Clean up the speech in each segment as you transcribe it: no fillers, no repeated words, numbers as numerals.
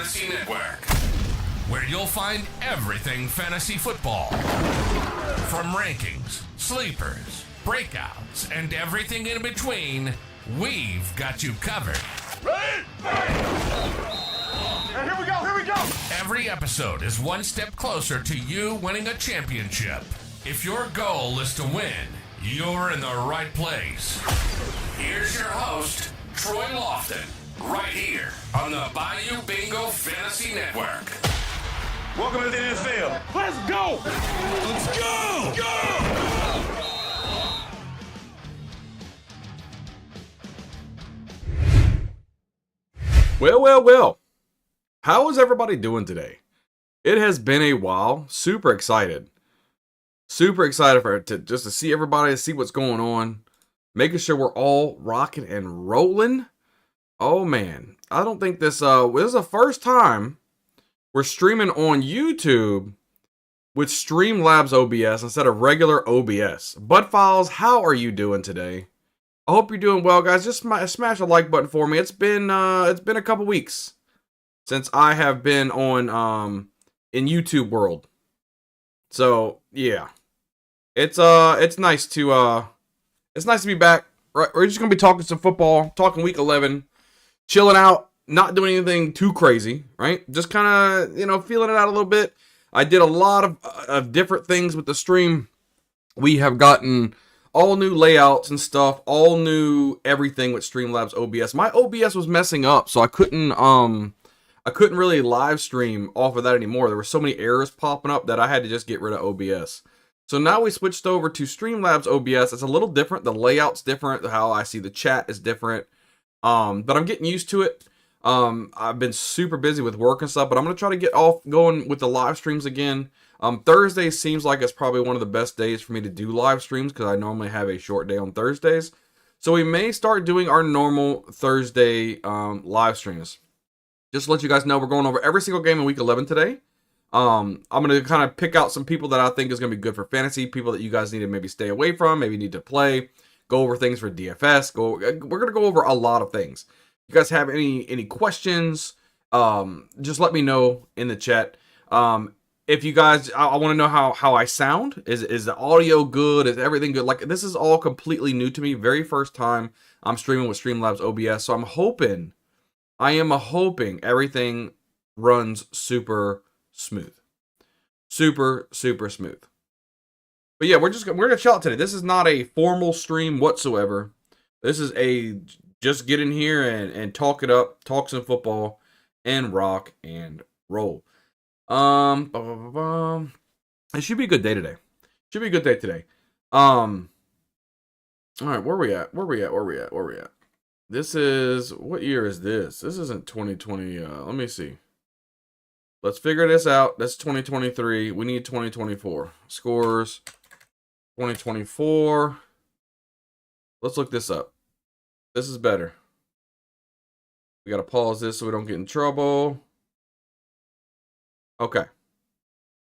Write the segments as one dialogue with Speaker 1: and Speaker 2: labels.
Speaker 1: Fantasy Network, where you'll find everything fantasy football. From rankings, sleepers, breakouts, and everything in between, we've got you covered.
Speaker 2: Ready? Here we go!
Speaker 1: Every episode is one step closer to you winning a championship. If your goal is to win, you're in the right place. Here's your host, Troy Lofton, right here on the Bayou Bingo Fantasy Network.
Speaker 2: Welcome to the NFL.
Speaker 3: Let's go!
Speaker 2: Let's go! Go!
Speaker 4: Well. How is everybody doing today? It has been a while. Super excited just to see everybody, to see what's going on. Making sure we're all rocking and rolling. Oh man, I don't think this is the first time we're streaming on YouTube with Streamlabs OBS instead of regular OBS. Bud Files, how are you doing today? I hope you're doing well, guys. Just smash a like button for me. It's been a couple weeks since I have been on in YouTube world. So yeah, it's nice to be back. Right, we're just gonna be talking some football, talking week 11, chilling out, not doing anything too crazy, right? Just kind of feeling it out a little bit. I did a lot of different things with the stream. We have gotten all new layouts and stuff, all new everything with Streamlabs OBS. My OBS was messing up, so I couldn't really live stream off of that anymore. There were so many errors popping up that I had to just get rid of OBS. So now we switched over to Streamlabs OBS. It's a little different. The layout's different. How I see the chat is different. But I'm getting used to it. I've been super busy with work and stuff, but I'm going to try to get off going with the live streams again. Thursday seems like it's probably one of the best days for me to do live streams because I normally have a short day on Thursdays. So we may start doing our normal Thursday live streams. Just to let you guys know, we're going over every single game in week 11 today. I'm going to kind of pick out some people that I think is going to be good for fantasy, people that you guys need to maybe stay away from, maybe need to play, go over things for DFS. We're going to go over a lot of things. If you guys have any questions, just let me know in the chat. If you guys, I want to know how I sound. Is the audio good? Is everything good? Like, this is all completely new to me. Very first time I'm streaming with Streamlabs OBS. So I am hoping everything runs super smooth. Super smooth. But yeah, we're gonna chill out today. This is not a formal stream whatsoever. This is just get in here and talk it up, talk some football, and rock and roll. It should be a good day today. All right, where we at? This is, what year is this? This isn't 2020. Let me see. Let's figure this out. That's 2023. We need 2024. Scores 2024. Let's look this up. This is better. We got to pause this so we don't get in trouble. Okay.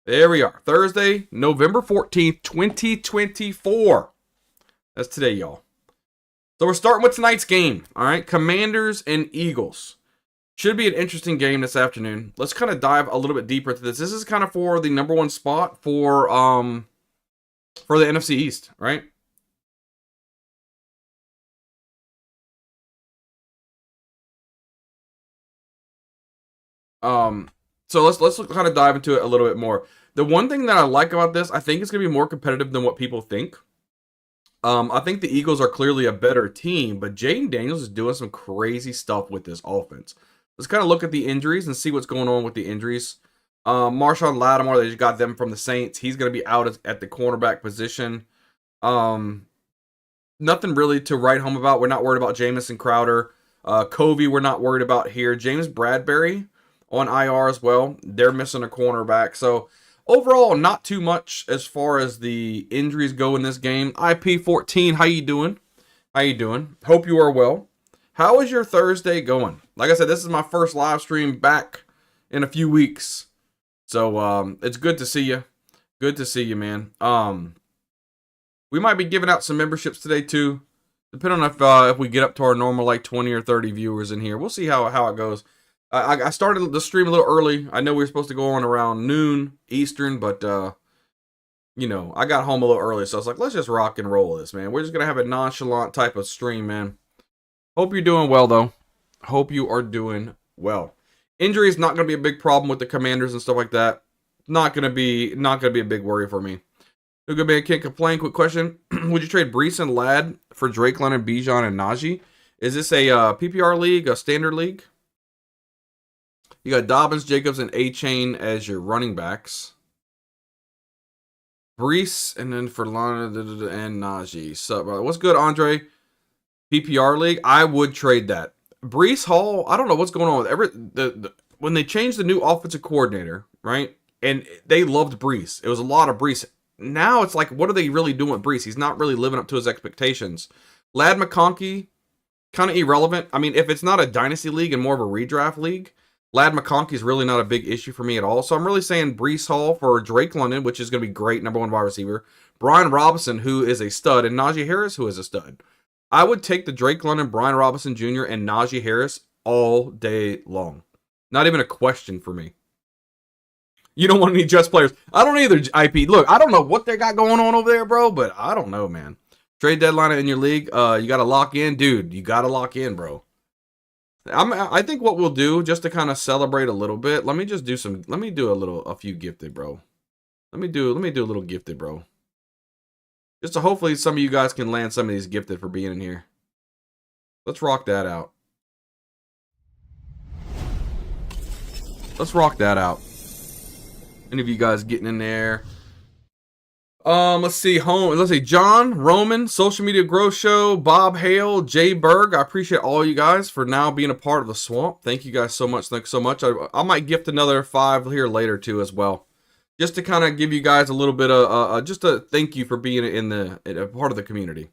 Speaker 4: There we are. Thursday, November 14th, 2024. That's today, y'all. So we're starting with tonight's game. All right. Commanders and Eagles. Should be an interesting game this afternoon. Let's kind of dive a little bit deeper into this. This is kind of for the number one spot for the NFC East, right? So let's kind of dive into it a little bit more. The one thing that I like about this, I think it's going to be more competitive than what people think. I think the Eagles are clearly a better team, but Jaden Daniels is doing some crazy stuff with this offense. Let's kind of look at the injuries and see what's going on with the injuries. Marshawn Lattimore, they just got them from the Saints. He's going to be out at the cornerback position. Nothing really to write home about. We're not worried about Jamison Crowder. Covey, we're not worried about here. James Bradbury on IR as well. They're missing a cornerback. So overall, not too much as far as the injuries go in this game. IP14, how you doing? Hope you are well. How is your Thursday going? Like I said, this is my first live stream back in a few weeks. So it's good to see you. Good to see you, man. We might be giving out some memberships today too. Depending on if we get up to our normal like 20 or 30 viewers in here. We'll see how it goes. I started the stream a little early. I know we were supposed to go on around noon Eastern, but I got home a little early, so I was like, let's just rock and roll this, man. We're just gonna have a nonchalant type of stream, man. Hope you're doing well, though. Hope you are doing well. Injury is not going to be a big problem with the Commanders and stuff like that. Not going to be a big worry for me. Who good man can't complain. Quick question: would you trade Brees and Ladd for Drake London, Bijan, and Najee? Is this a PPR league, a standard league? You got Dobbins, Jacobs, and A-Chain as your running backs. Brees, and then for London and Najee. So, what's good, Andre? PPR league, I would trade that. Brees Hall, I don't know what's going on with when they changed the new offensive coordinator, right? And they loved Brees. It was a lot of Brees. Now it's like, what are they really doing with Brees? He's not really living up to his expectations. Ladd McConkey, kind of irrelevant. I mean, if it's not a dynasty league and more of a redraft league, Ladd McConkey is really not a big issue for me at all. So I'm really saying Brees Hall for Drake London, which is going to be great, number one wide receiver. Brian Robinson, who is a stud, and Najee Harris, who is a stud. I would take the Drake London, Brian Robinson Jr., and Najee Harris all day long. Not even a question for me. You don't want any Jets players. I don't either, IP. Look, I don't know what they got going on over there, bro, but I don't know, man. Trade deadline in your league, you got to lock in. Dude, you got to lock in, bro. I think what we'll do, just to kind of celebrate a little bit, let me do a few gifted, bro. Let me do a little gifted, bro. Just so hopefully some of you guys can land some of these gifted for being in here. Let's rock that out. Let's rock that out. Any of you guys getting in there? Let's see. Let's see. John, Roman, Social Media Growth Show, Bob Hale, Jay Berg. I appreciate all you guys for now being a part of the swamp. Thank you guys so much. Thanks so much. I might gift another 5 here later too as well, just to kind of give you guys a little bit of just a thank you for being in a part of the community.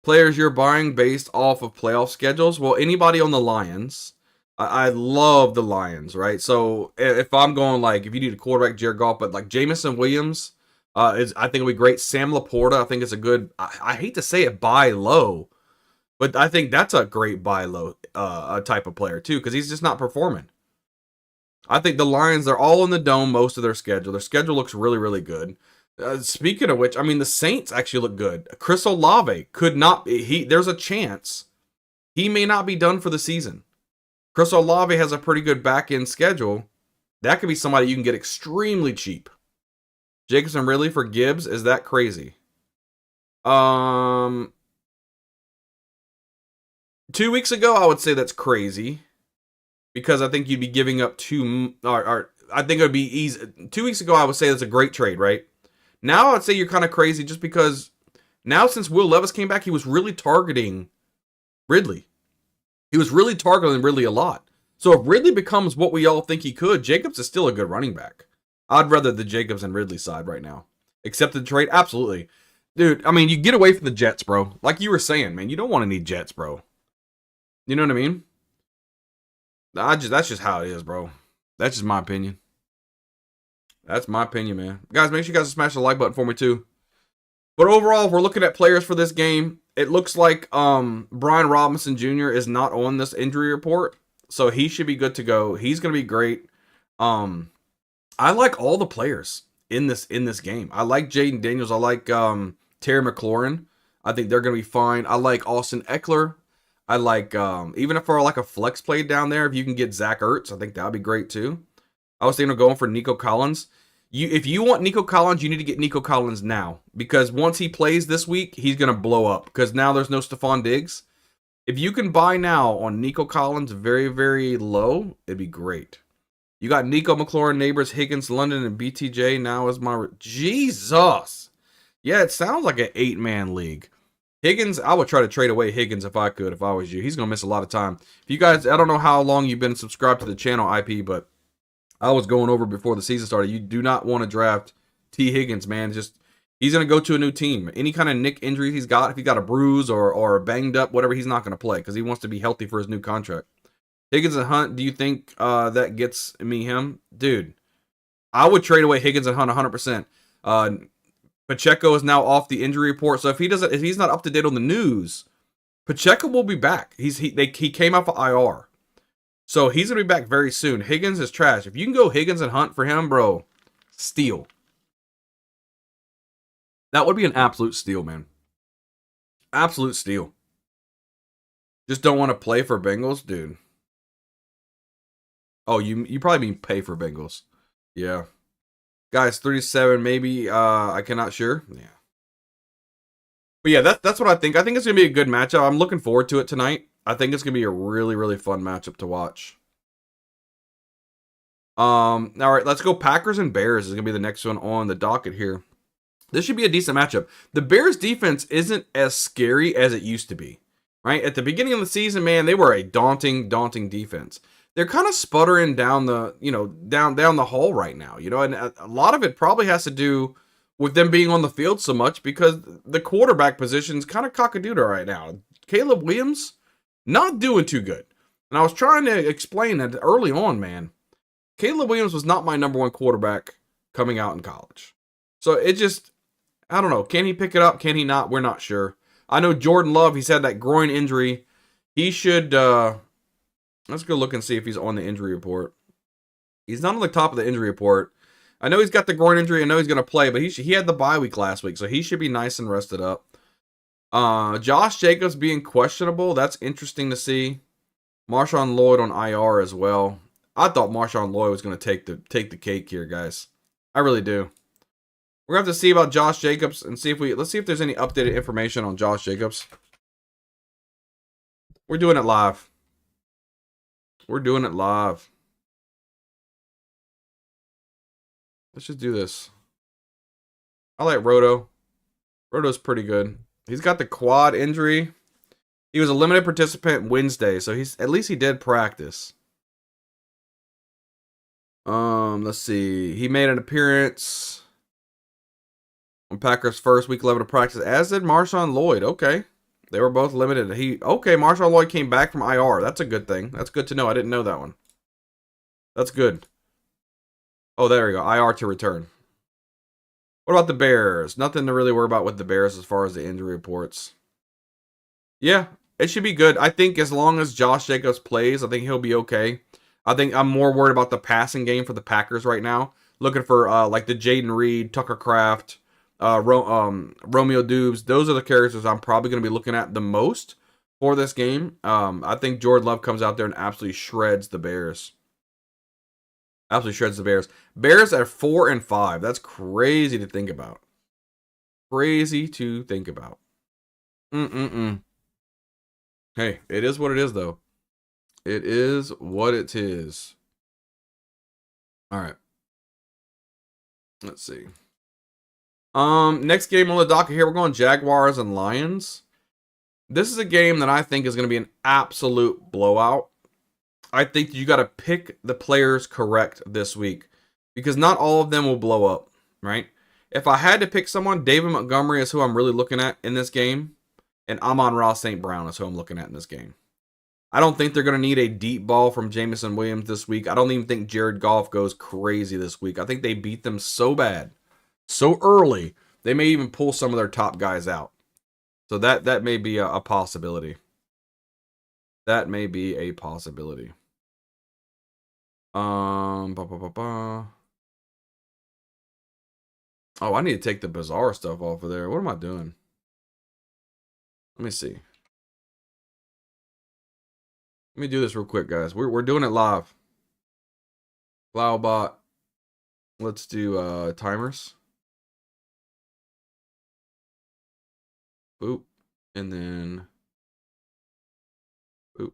Speaker 4: Players you're buying based off of playoff schedules. Well, anybody on the Lions. I love the Lions, right? So if I'm going if you need a quarterback, Jared Goff, but like Jamison Williams. I think it'll be great. Sam Laporta, I think it's a good. I hate to say it, buy low, but I think that's a great buy low type of player too, because he's just not performing. I think the Lions, they're all in the dome most of their schedule. Their schedule looks really, really good. Speaking of which, I mean the Saints actually look good. Chris Olave could not. There's a chance he may not be done for the season. Chris Olave has a pretty good back end schedule. That could be somebody you can get extremely cheap. Jacobson Ridley for Gibbs, is that crazy? 2 weeks ago, I would say that's crazy, because I think you'd be giving up or I think it would be easy. 2 weeks ago, I would say that's a great trade, right? Now I'd say you're kind of crazy, just because now since Will Levis came back, he was really targeting Ridley. He was really targeting Ridley a lot. So if Ridley becomes what we all think he could, Jacobs is still a good running back. I'd rather the Jacobs and Ridley side right now. Accept the trade? Absolutely. Dude, I mean, you get away from the Jets, bro. Like you were saying, man, you don't want any Jets, bro. You know what I mean? That's just how it is, bro. That's just my opinion. That's my opinion, man. Guys, make sure you guys smash the like button for me, too. But overall, if we're looking at players for this game, it looks like Brian Robinson Jr. is not on this injury report. So he should be good to go. He's going to be great. I like all the players in this game. I like Jaden Daniels. I like Terry McLaurin. I think they're going to be fine. I like Austin Eckler. I like, even if for like a flex play down there, if you can get Zach Ertz, I think that would be great too. I was thinking of going for Nico Collins. If you want Nico Collins, you need to get Nico Collins now, because once he plays this week, he's going to blow up, because now there's no Stephon Diggs. If you can buy now on Nico Collins very, very low, it'd be great. You got Nico, McLaurin, Neighbors, Higgins, London, and BTJ now as my... Jesus! Yeah, it sounds like an 8-man league. Higgins, I would try to trade away Higgins if I could, if I was you. He's going to miss a lot of time. If you guys, I don't know how long you've been subscribed to the channel, IP, but I was going over before the season started. You do not want to draft T. Higgins, man. Just, he's going to go to a new team. Any kind of nick injury he's got, if he got a bruise or banged up, whatever, he's not going to play, because he wants to be healthy for his new contract. Higgins and Hunt, do you think that gets me him? Dude, I would trade away Higgins and Hunt 100%. Pacheco is now off the injury report, so if he's not up to date on the news, Pacheco will be back. He came off of IR, so he's gonna be back very soon. Higgins is trash. If you can go Higgins and Hunt for him, bro, steal. That would be an absolute steal, man. Absolute steal. Just don't want to play for Bengals, dude. Oh, you probably mean pay for Bengals. Yeah. Guys, 37, maybe. I cannot sure. Yeah. But yeah, that's what I think. I think it's going to be a good matchup. I'm looking forward to it tonight. I think it's going to be a really, really fun matchup to watch. All right, let's go Packers and Bears. Is going to be the next one on the docket here. This should be a decent matchup. The Bears defense isn't as scary as it used to be, right? At the beginning of the season, man, they were a daunting defense. They're kind of sputtering down the, down the hall right now, and a lot of it probably has to do with them being on the field so much, because the quarterback position's kind of cockadoodle right now. Caleb Williams, not doing too good. And I was trying to explain that early on, man. Caleb Williams was not my number one quarterback coming out in college. So it just, I don't know. Can he pick it up? Can he not? We're not sure. I know Jordan Love, he's had that groin injury. He should, let's go look and see if he's on the injury report. He's not on the top of the injury report. I know he's got the groin injury. I know he's going to play, but he had the bye week last week, so he should be nice and rested up. Josh Jacobs being questionable. That's interesting to see. Marshawn Lloyd on IR as well. I thought Marshawn Lloyd was going to take the cake here, guys. I really do. We're going to have to see about Josh Jacobs and let's see if there's any updated information on Josh Jacobs. We're doing it live. We're doing it live. Let's just do this. I like Roto. Roto's pretty good. He's got the quad injury. He was a limited participant Wednesday, so at least he did practice. Let's see. He made an appearance on Packers' first week 11 of practice, as did Marshawn Lloyd. Okay. They were both limited. Marshawn Lloyd came back from IR. That's a good thing. That's good to know. I didn't know that one. That's good. Oh, there we go. IR to return. What about the Bears? Nothing to really worry about with the Bears as far as the injury reports. Yeah, it should be good. I think as long as Josh Jacobs plays, I think he'll be okay. I think I'm more worried about the passing game for the Packers right now. Looking for like the Jaden Reed, Tucker Kraft, Romeo Dubes. Those are the characters I'm probably going to be looking at the most for this game. I think Jordan Love comes out there and absolutely shreds the Bears. Absolutely shreds the Bears. Bears at 4-5. That's crazy to think about. Crazy to think about. Hey, it is what it is, though. It is what it is. All right. Let's see. Next game on the docket here, we're going Jaguars and Lions. This is a game that I think is going to be an absolute blowout. I think you got to pick the players correct this week because not all of them will blow up, right? If I had to pick someone, David Montgomery is who I'm really looking at in this game, and Amon-Ra St. Brown is who I'm looking at in this game. I don't think they're going to need a deep ball from Jameson Williams this week. I don't even think Jared Goff goes crazy this week. I think they beat them so bad, so early, they may even pull some of their top guys out. So that may be a possibility. That may be a possibility. Oh, I need to take the bizarre stuff off of there. What am I doing? Let me see. Let me do this real quick, guys. We're doing it live. Cloudbot. Let's do timers. Boop. And then boop.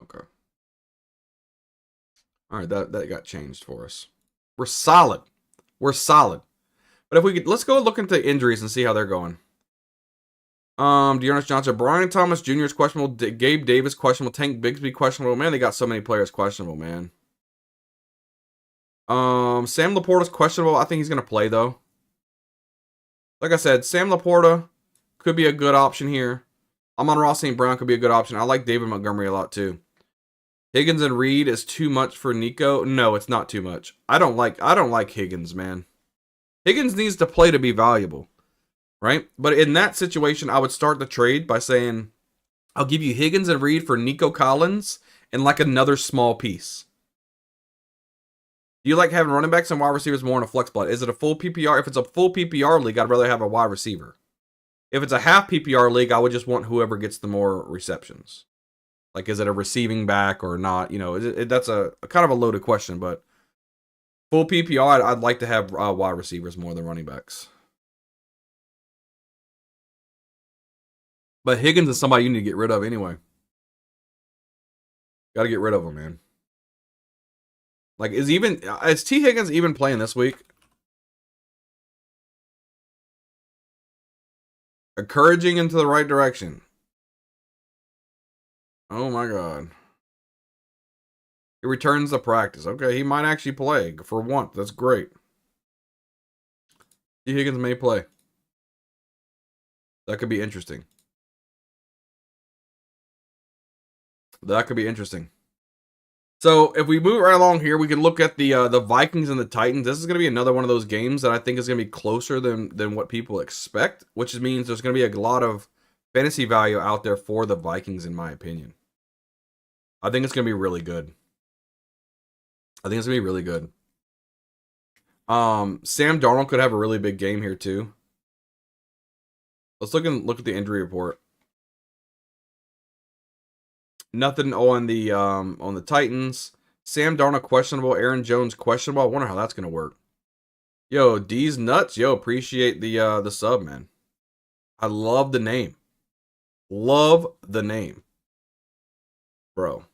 Speaker 4: Okay. All right, that got changed for us. We're solid. We're solid. But if we could, let's go look into injuries and see how they're going. Dearness Johnson, Brian Thomas Jr. is questionable. Gabe Davis questionable. Tank Bigsby questionable. Man, they got so many players questionable, man. Sam Laporta's questionable. I think he's gonna play though. Like I said, Sam Laporta could be a good option here. Amon-Ra St. Brown could be a good option. I like David Montgomery a lot too. Higgins and Reed is too much for Nico. No, it's not too much. I don't like Higgins, man. Higgins needs to play to be valuable, right? But in that situation, I would start the trade by saying, I'll give you Higgins and Reed for Nico Collins and like another small piece. Do you like having running backs and wide receivers more in a flex spot? Is it a full PPR? If it's a full PPR league, I'd rather have a wide receiver. If it's a half PPR league, I would just want whoever gets the more receptions. Like, is it a receiving back or not? You know, that's a kind of a loaded question, but full PPR, I'd like to have wide receivers more than running backs. But Higgins is somebody you need to get rid of anyway. Got to get rid of him, man. Like, is T. Higgins even playing this week? Encouraging into the right direction. Oh my God. He returns to practice. Okay, he might actually play for once. That's great. T. Higgins may play. That could be interesting. That could be interesting. So if we move right along here, we can look at the Vikings and the Titans. This is going to be another one of those games that I think is going to be closer than what people expect, which means there's going to be a lot of fantasy value out there for the Vikings, in my opinion. I think it's going to be really good. Sam Darnold could have a really big game here too. Let's look at the injury report. Nothing on the Titans. Sam Darnold questionable. Aaron Jones questionable. I wonder how that's gonna work. Yo, D's nuts. Yo, appreciate the sub, man. I love the name. Love the name, bro.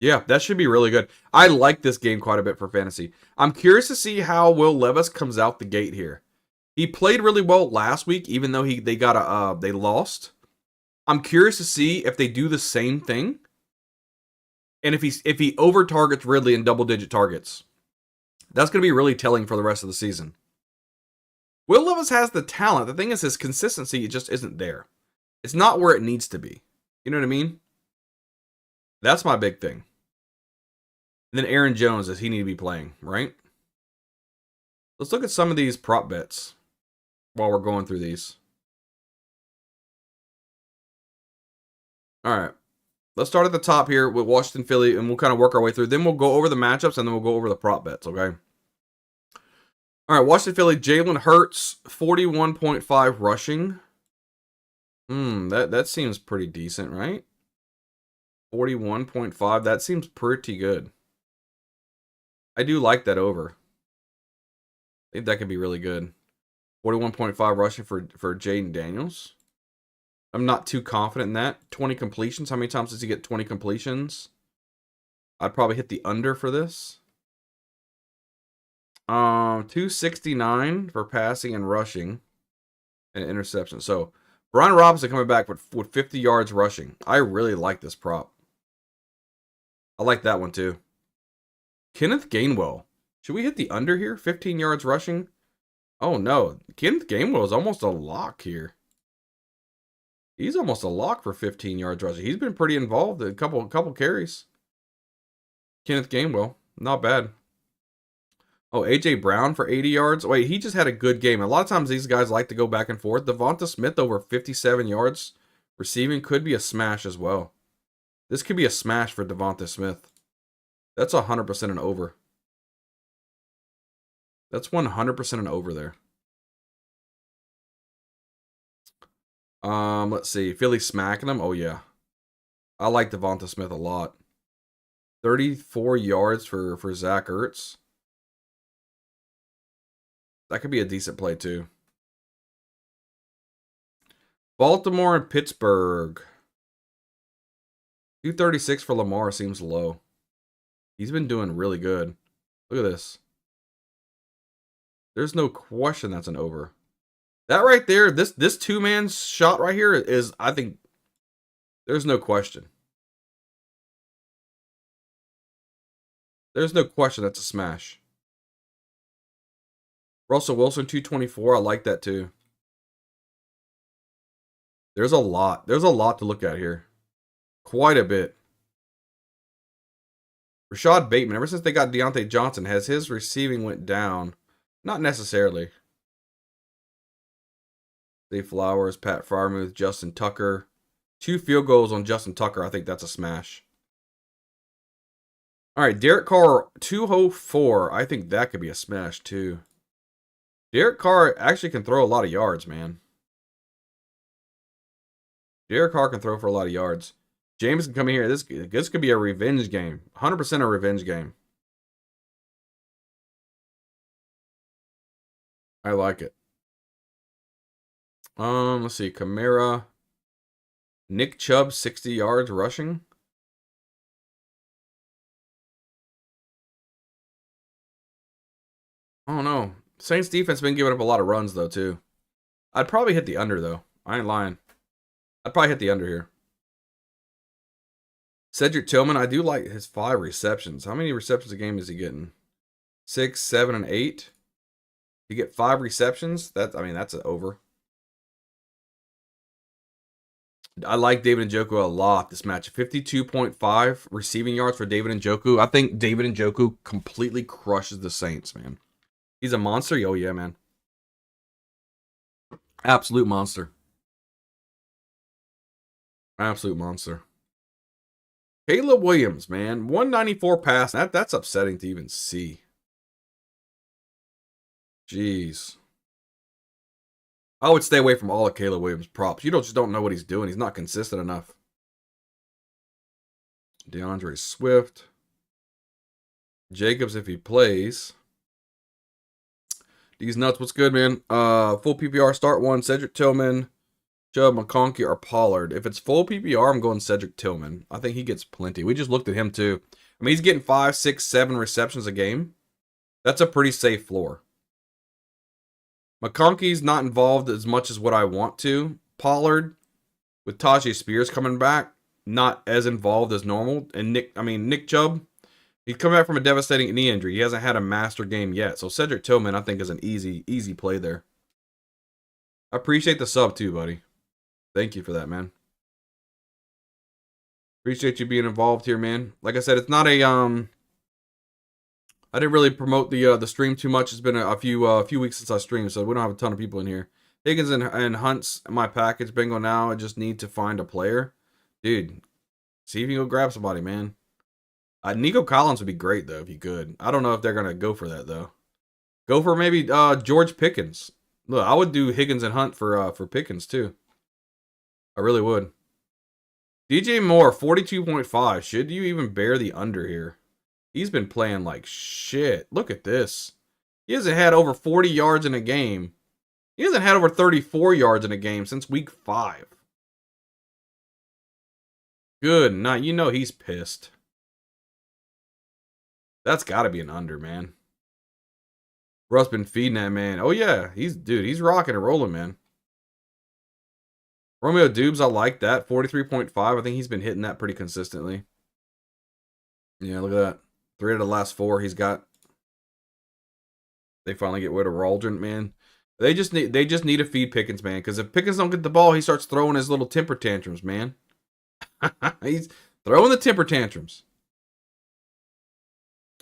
Speaker 4: Yeah, that should be really good. I like this game quite a bit for fantasy. I'm curious to see how Will Levis comes out the gate here. He played really well last week, even though they lost. I'm curious to see if they do the same thing, and if he over targets Ridley in double-digit targets. That's going to be really telling for the rest of the season. Will Levis has the talent. The thing is, his consistency just isn't there. It's not where it needs to be. You know what I mean? That's my big thing. And then Aaron Jones, does he need to be playing, right? Let's look at some of these prop bets while we're going through these. All right. Let's start at the top here with Washington, Philly, and we'll kind of work our way through. Then we'll go over the matchups, and then we'll go over the prop bets, okay? All right, Washington, Philly, Jalen Hurts, 41.5 rushing. That seems pretty decent, right? 41.5, that seems pretty good. I do like that over. I think that could be really good. 41.5 rushing for Jaden Daniels. I'm not too confident in that. 20 completions. How many times does he get 20 completions? I'd probably hit the under for this. 269 for passing and rushing and interception. So Brian Robinson coming back with 50 yards rushing. I really like this prop. I like that one too. Kenneth Gainwell. Should we hit the under here? 15 yards rushing? Oh no. Kenneth Gainwell is almost a lock here. He's almost a lock for 15 yards rushing. He's been pretty involved in a couple carries. Kenneth Gainwell. Not bad. Oh, A.J. Brown for 80 yards. Wait, he just had a good game. A lot of times these guys like to go back and forth. Devonta Smith over 57 yards receiving could be a smash as well. This could be a smash for Devonta Smith. That's 100% an over. That's 100% an over there. Let's see. Philly smacking him. Oh, yeah. I like Devonta Smith a lot. 34 yards for Zach Ertz. That could be a decent play, too. Baltimore and Pittsburgh. 236 for Lamar seems low. He's been doing really good. Look at this. There's no question that's an over. That right there, this two-man shot right here is, I think, there's no question. There's no question that's a smash. Russell Wilson, 224. I like that too. There's a lot. There's a lot to look at here. Quite a bit. Rashad Bateman, ever since they got Deontay Johnson, has his receiving went down? Not necessarily. Zay Flowers, Pat Freiermuth, Justin Tucker. 2 field goals on Justin Tucker. I think that's a smash. All right, Derek Carr, 204. I think that could be a smash too. Derek Carr actually can throw a lot of yards, man. Derek Carr can throw for a lot of yards. James can come in here. This could be a revenge game. 100% a revenge game. I like it. Let's see. Kamara. Nick Chubb, 60 yards rushing. I don't know. Saints defense been giving up a lot of runs, though, too. I'd probably hit the under, though. I ain't lying. I'd probably hit the under here. Cedric Tillman, I do like his 5 receptions. How many receptions a game is he getting? 6, 7, and 8. You get 5 receptions? That's an over. I like David Njoku a lot this match. 52.5 receiving yards for David Njoku. I think David Njoku completely crushes the Saints, man. He's a monster. Oh, yeah, man. Absolute monster. Absolute monster. Caleb Williams, man. 194 pass. That's upsetting to even see. Jeez. I would stay away from all of Caleb Williams' props. You just don't know what he's doing. He's not consistent enough. DeAndre Swift. Jacobs if he plays. These nuts, what's good, man? Full PPR, start one. Cedric Tillman, Chubb, McConkey, or Pollard. If it's full PPR, I'm going Cedric Tillman. I think he gets plenty. We just looked at him, too. I mean, he's getting 5, 6, 7 receptions a game. That's a pretty safe floor. McConkey's not involved as much as what I want to. Pollard, with Tajay Spears coming back, not as involved as normal. And Nick Chubb, he's coming back from a devastating knee injury. He hasn't had a master game yet. So Cedric Tillman, I think, is an easy play there. I appreciate the sub too, buddy. Thank you for that, man. Appreciate you being involved here, man. Like I said, it's not a I didn't really promote the stream too much. It's been a few weeks since I streamed, so we don't have a ton of people in here. Higgins and Hunt's my package bingo now. I just need to find a player, dude. See if you can go grab somebody, man. Nico Collins would be great though if you could. I don't know if they're gonna go for that though. Go for maybe George Pickens. Look, I would do Higgins and Hunt for Pickens too. I really would. DJ Moore 42.5. Should you even bear the under here? He's been playing like shit. Look at this. He hasn't had over 40 yards in a game. He hasn't had over 34 yards in a game since week 5. Good night. You know he's pissed. That's got to be an under, man. Russ been feeding that man. Oh, yeah. He's rocking and rolling, man. Romeo Dubes, I like that. 43.5. I think he's been hitting that pretty consistently. Yeah, look at that. 3 out of the last 4 he's got. They finally get rid of Waldron, man. They just need to feed Pickens, man. Because if Pickens don't get the ball, he starts throwing his little temper tantrums, man. He's throwing the temper tantrums.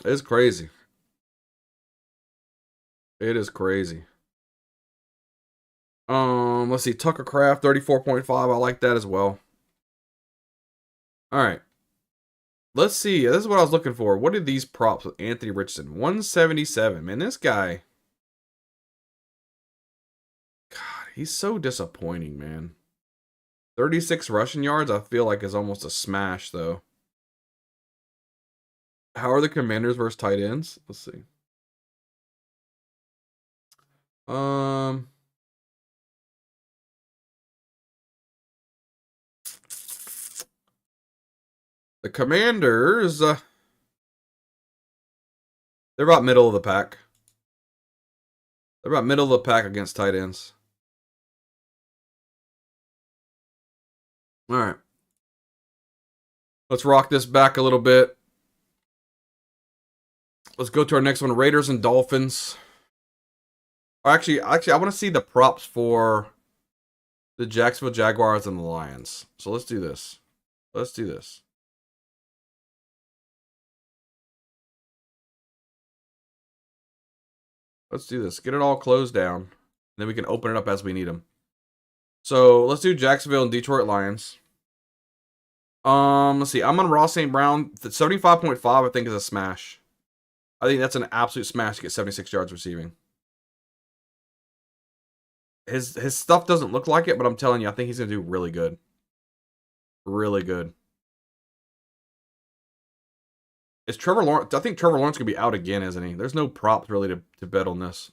Speaker 4: It's crazy. It is crazy. Let's see. Tucker Craft, 34.5. I like that as well. All right. Let's see. This is what I was looking for. What are these props with Anthony Richardson? 177. Man, this guy. God, he's so disappointing, man. 36 rushing yards, I feel like is almost a smash, though. How are the Commanders versus tight ends? Let's see. The Commanders, they're about middle of the pack. They're about middle of the pack against tight ends. All right. Let's rock this back a little bit. Let's go to our next one, Raiders and Dolphins. Actually, I want to see the props for the Jacksonville Jaguars and the Lions. So let's do this. Let's do this. Let's do this. Get it all closed down. Then we can open it up as we need them. So let's do Jacksonville and Detroit Lions. Let's see. I'm on Ross St. Brown. 75.5 I think is a smash. I think that's an absolute smash to get 76 yards receiving. His stuff doesn't look like it, but I'm telling you, I think he's going to do really good. Really good. Is Trevor Lawrence? I think Trevor Lawrence could be out again, isn't he? There's no props really to bet on this.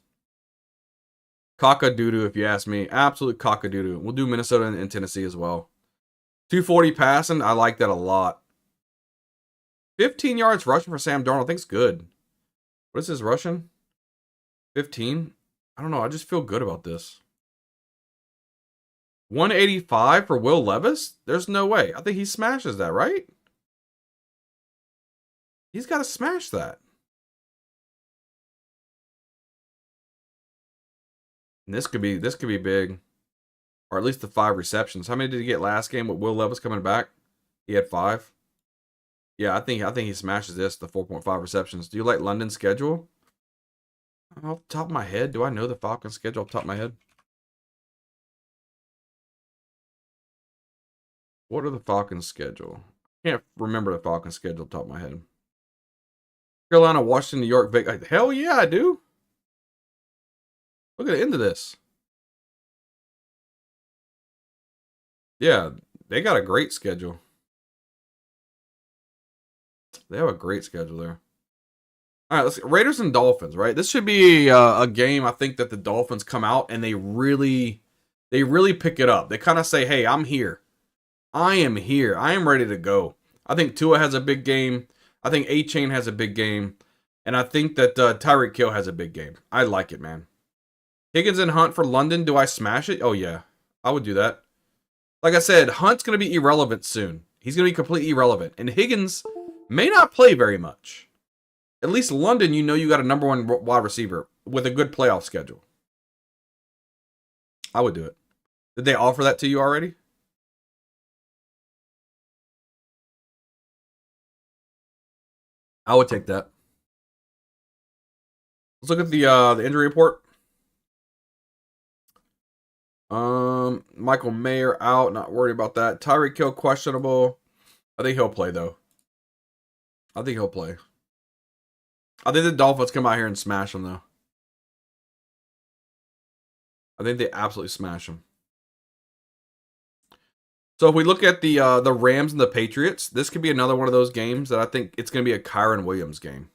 Speaker 4: Cock-a-doodoo, if you ask me. Absolute cock-a-doodoo. We'll do Minnesota and Tennessee as well. 240 passing. I like that a lot. 15 yards rushing for Sam Darnold. I think it's good. What is his rushing? 15? I don't know. I just feel good about this. 185 for Will Levis? There's no way. I think he smashes that, right? He's got to smash that. And this could be big. Or at least the 5 receptions. How many did he get last game with Will Levis coming back? He had 5. Yeah, I think he smashes this, the 4.5 receptions. Do you like London's schedule? Off the top of my head, do I know the Falcons schedule off the top of my head? What are the Falcons schedule? Can't remember the Falcons schedule off the top of my head. Carolina, Washington, New York, Vegas. Hell yeah, I do. Look at the end of this. Yeah, they got a great schedule. They have a great schedule there. All right, let's Raiders and Dolphins, right? This should be a game I think that the Dolphins come out and they really pick it up. They kind of say, "Hey, I'm here. I am here. I am ready to go." I think Tua has a big game. I think A-Chain has a big game. And I think that Tyreek Hill has a big game. I like it, man. Higgins and Hunt for London. Do I smash it? Oh, yeah. I would do that. Like I said, Hunt's going to be irrelevant soon. He's going to be completely irrelevant. And Higgins may not play very much. At least London, you know you got a number 1 wide receiver with a good playoff schedule. I would do it. Did they offer that to you already? I would take that. Let's look at the injury report. Michael Mayer out, not worried about that. Tyreek Hill questionable. I think he'll play though. I think he'll play. I think the Dolphins come out here and smash him though. I think they absolutely smash him. So if we look at the Rams and the Patriots, this could be another one of those games that I think it's going to be a Kyron Williams game.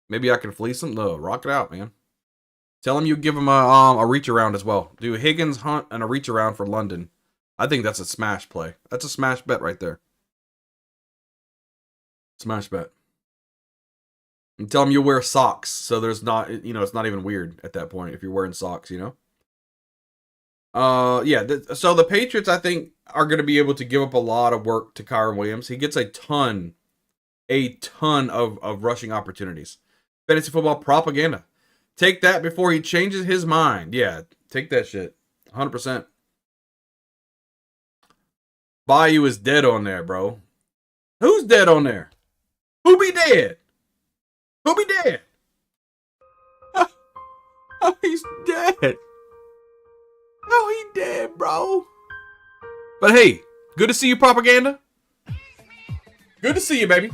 Speaker 4: Maybe I can fleece him. No, rock it out, man. Tell him you give him a reach around as well. Do Higgins, Hunt, and a reach around for London. I think that's a smash play. That's a smash bet right there. Smash bet. And tell him you wear socks, so there's not, you know, it's not even weird at that point if you're wearing socks, you know. Yeah. So the Patriots, I think, are going to be able to give up a lot of work to Kyron Williams. He gets a ton of rushing opportunities. Fantasy football propaganda. Take that before he changes his mind. Yeah, take that shit. 100%. Bayou is dead on there, bro. Who's dead on there? Who be dead? Who be dead? Oh, he's dead. Oh, he dead, bro. But hey, good to see you, propaganda. Good to see you, baby.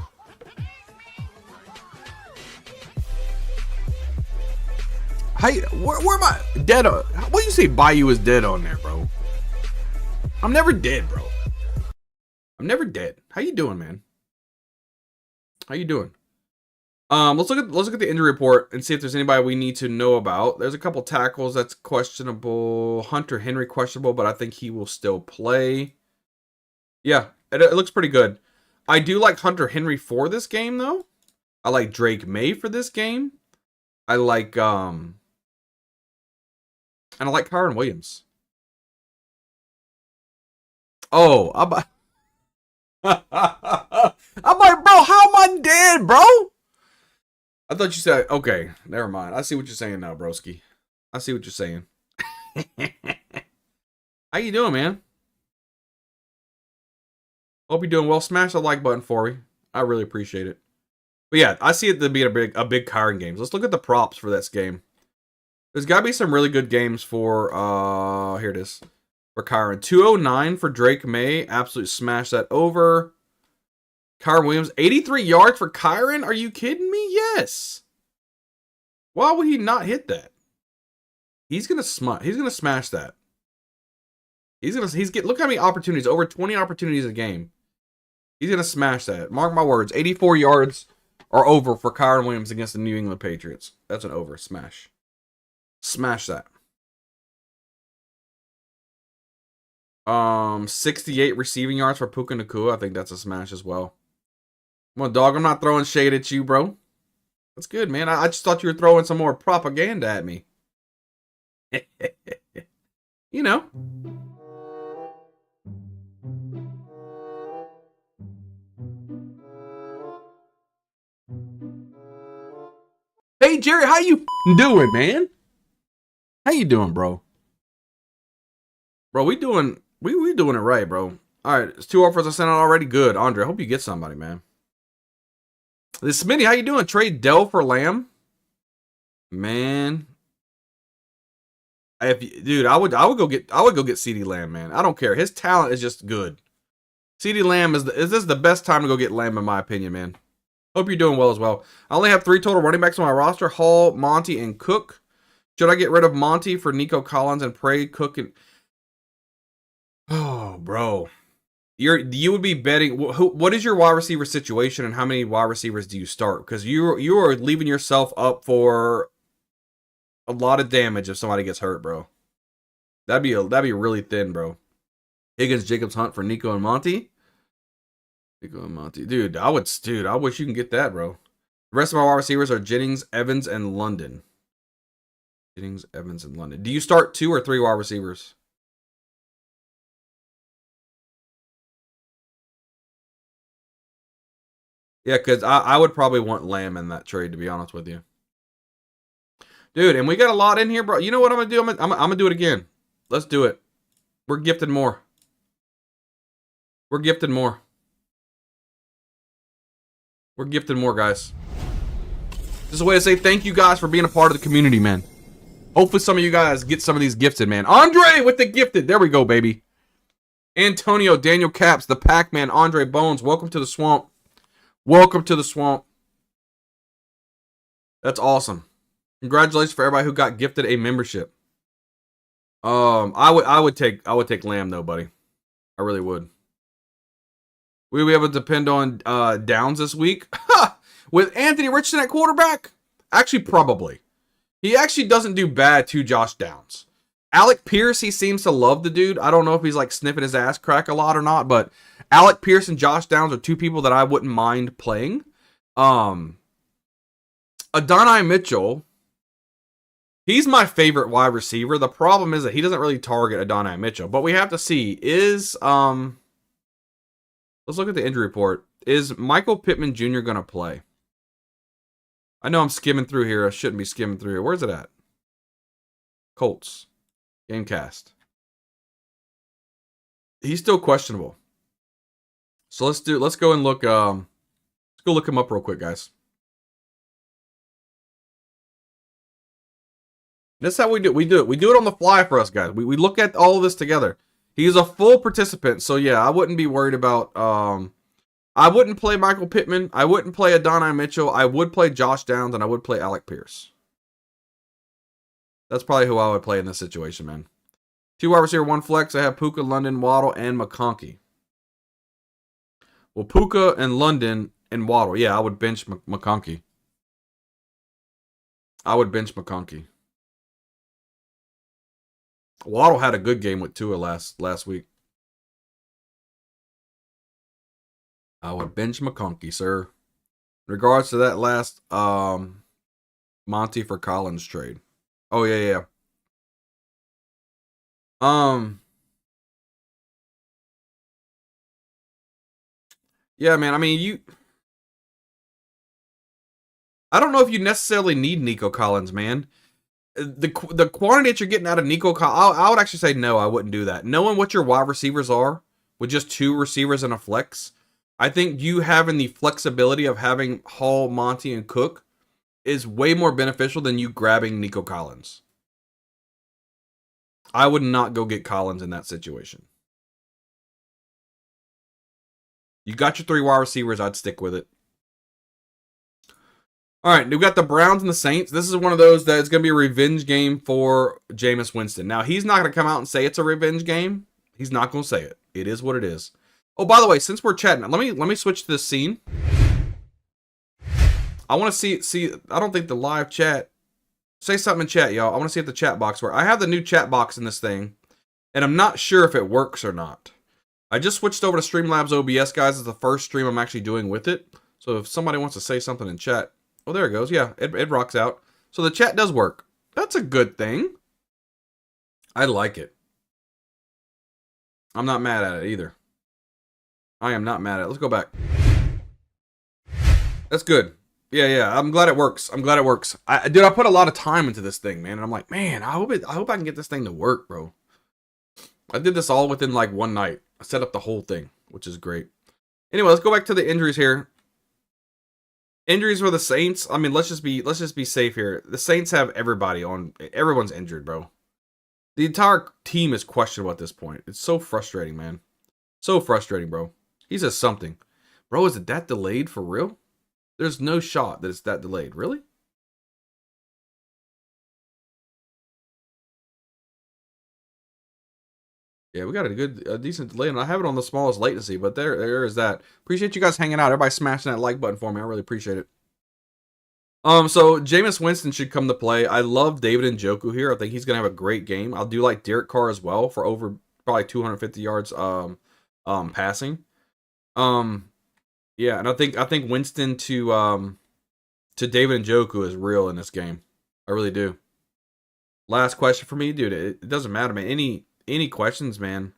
Speaker 4: Hey, where am I? Dead on. What do you say Bayou is dead on there, bro? I'm never dead, bro. I'm never dead. How you doing, man? How you doing? Let's look at the injury report and see if there's anybody we need to know about. There's a couple tackles that's questionable. Hunter Henry questionable, but I think he will still play. Yeah, it looks pretty good. I do like Hunter Henry for this game, though. I like Drake May for this game. I like and I like Kyron Williams. Oh, I'm like, bro, how am I dead, bro? I thought you said, okay, never mind. I see what you're saying now, broski. I see what you're saying. How you doing, man? Hope you're doing well. Smash the like button for me. I really appreciate it. But yeah, I see it to be a big Kyron games. Let's look at the props for this game. There's got to be some really good games for, here it is, for Kyron. 209 for Drake May. Absolutely smash that over. Kyron Williams, 83 yards for Kyron? Are you kidding me? Yes. Why would he not hit that? He's gonna smash that. Look how many opportunities, over 20 opportunities a game. He's gonna smash that. Mark my words, 84 yards or over for Kyron Williams against the New England Patriots. That's an over. Smash. Smash that. 68 receiving yards for Puka Nacua. I think that's a smash as well. Come on, dog. I'm not throwing shade at you, bro. That's good, man. I just thought you were throwing some more propaganda at me. You know. Hey, Jerry, how you doing, man? How you doing, bro? Bro, we doing it right, bro. All right, it's 2 offers I sent out already. Good, Andre. I hope you get somebody, man. This Smitty, how you doing? Trade Dell for Lamb, man. Dude, I would go get CeeDee Lamb, man. I don't care. His talent is just good. CeeDee Lamb is this the best time to go get Lamb in my opinion, man. Hope you're doing well as well. I only have 3 total running backs on my roster: Hall, Monty, and Cook. Should I get rid of Monty for Nico Collins and pray Cook and? Oh, bro, you would be betting. What is your wide receiver situation, and how many wide receivers do you start? Because you are leaving yourself up for a lot of damage if somebody gets hurt, bro. That'd be really thin, bro. Higgins, Jacobs, Hunt for Nico and Monty. Nico and Monty, dude. I wish you can get that, bro. The rest of my wide receivers are Jennings, Evans, and London. Jennings, Evans, and London. Do you start 2 or 3 wide receivers? Yeah, because I would probably want Lamb in that trade, to be honest with you. Dude, and we got a lot in here, bro. You know what I'm going to do? I'm going to do it again. Let's do it. We're gifted more. We're gifted more. We're gifted more, guys. This is a way to say thank you guys for being a part of the community, man. Hopefully some of you guys get some of these gifted, man. Andre with the gifted. There we go, baby. Antonio, Daniel Caps, the Pac-Man, Andre Bones. Welcome to the swamp. Welcome to the swamp. That's awesome. Congratulations for everybody who got gifted a membership. I would take Lamb though, buddy. I really would. Will we be able to depend on Downs this week? With Anthony Richardson at quarterback? Actually, probably. He actually doesn't do bad to Josh Downs. Alec Pierce, he seems to love the dude. I don't know if he's like sniffing his ass crack a lot or not, but Alec Pierce and Josh Downs are 2 people that I wouldn't mind playing. Adonai Mitchell, he's my favorite wide receiver. The problem is that he doesn't really target Adonai Mitchell, but we have to see let's look at the injury report. Is Michael Pittman Jr. going to play? I know I'm skimming through here. I shouldn't be skimming through here. Where's it at? Colts. Gamecast. He's still questionable. So let's go and look, let's go look him up real quick, guys. That's how we do it. We do it on the fly for us, guys. We look at all of this together. He's a full participant, so yeah, I wouldn't be worried about, I wouldn't play Michael Pittman. I wouldn't play Adonai Mitchell. I would play Josh Downs, and I would play Alec Pierce. That's probably who I would play in this situation, man. 2 wide receiver, 1 flex. I have Puka, London, Waddle, and McConkey. Well, Puka and London and Waddle. Yeah, I would bench McConkey. I would bench McConkey. Waddle had a good game with Tua last week. I would bench McConkey, sir. In regards to that last Monty for Collins trade. Oh yeah. Yeah, man. I mean, I don't know if you necessarily need Nico Collins, man. The quantity that you're getting out of Nico Collins, I would actually say no, I wouldn't do that. Knowing what your wide receivers are, with just 2 receivers and a flex, I think you having the flexibility of having Hall, Monty, and Cook is way more beneficial than you grabbing Nico Collins. I would not go get Collins in that situation. You got your 3 wide receivers, I'd stick with it. All right, we've got the Browns and the Saints. This is one of those that is going to be a revenge game for Jameis Winston. Now, he's not going to come out and say it's a revenge game. He's not going to say it. It is what it is. Oh, by the way, since we're chatting, let me switch to this scene. I want to see. I don't think the live chat. Say something in chat, y'all. I want to see if the chat box works. I have the new chat box in this thing, and I'm not sure if it works or not. I just switched over to Streamlabs OBS, guys. It's the first stream I'm actually doing with it. So if somebody wants to say something in chat, oh, there it goes. Yeah, it rocks out. So the chat does work. That's a good thing. I like it. I'm not mad at it either. I am not mad at it. Let's go back. That's good. Yeah. I'm glad it works. Dude, I put a lot of time into this thing, man. And I'm like, man, I hope I can get this thing to work, bro. I did this all within like one night. I set up the whole thing, which is great. Anyway, let's go back to the injuries here. Injuries for the Saints. I mean, let's just be safe here. The Saints have everybody on. Everyone's injured, bro. The entire team is questionable at this point. It's so frustrating, man. So frustrating, bro. He says something. Bro, is it that delayed for real? There's no shot that it's that delayed. Really? Yeah, we got a decent delay, and I have it on the smallest latency, but there is that. Appreciate you guys hanging out. Everybody smashing that like button for me. I really appreciate it. So Jameis Winston should come to play. I love David Njoku here. I think he's gonna have a great game. I do like Derek Carr as well for over probably 250 yards passing. Yeah, and I think Winston to David Njoku is real in this game. I really do. Last question for me, dude. It doesn't matter, man. Any questions, man?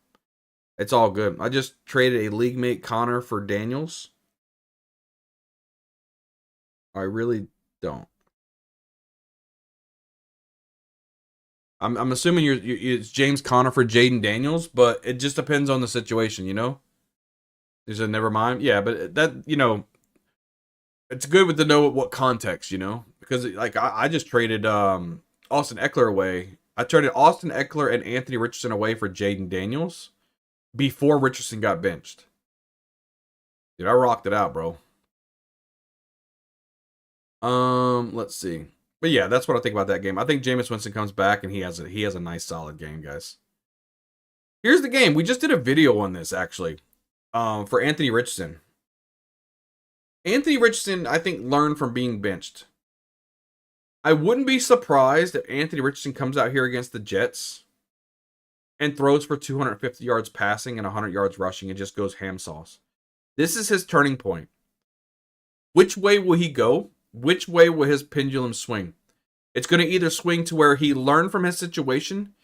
Speaker 4: It's all good. I just traded a league mate Connor for Daniels. I really don't. I'm assuming it's James Conner for Jaden Daniels, but it just depends on the situation, you know? There's a never mind. Yeah, but that, you know, it's good with to know what context, you know? Because like I just traded Austin Eckler away. I traded Austin Eckler and Anthony Richardson away for Jaden Daniels before Richardson got benched. Dude, I rocked it out, bro. Let's see. But yeah, that's what I think about that game. I think Jameis Winston comes back and he has a nice solid game, guys. Here's the game. We just did a video on this actually. For Anthony Richardson. Anthony Richardson, I think, learned from being benched. I wouldn't be surprised if Anthony Richardson comes out here against the Jets and throws for 250 yards passing and 100 yards rushing and just goes ham sauce. This is his turning point. Which way will he go? Which way will his pendulum swing? It's going to either swing to where he learned from his situation,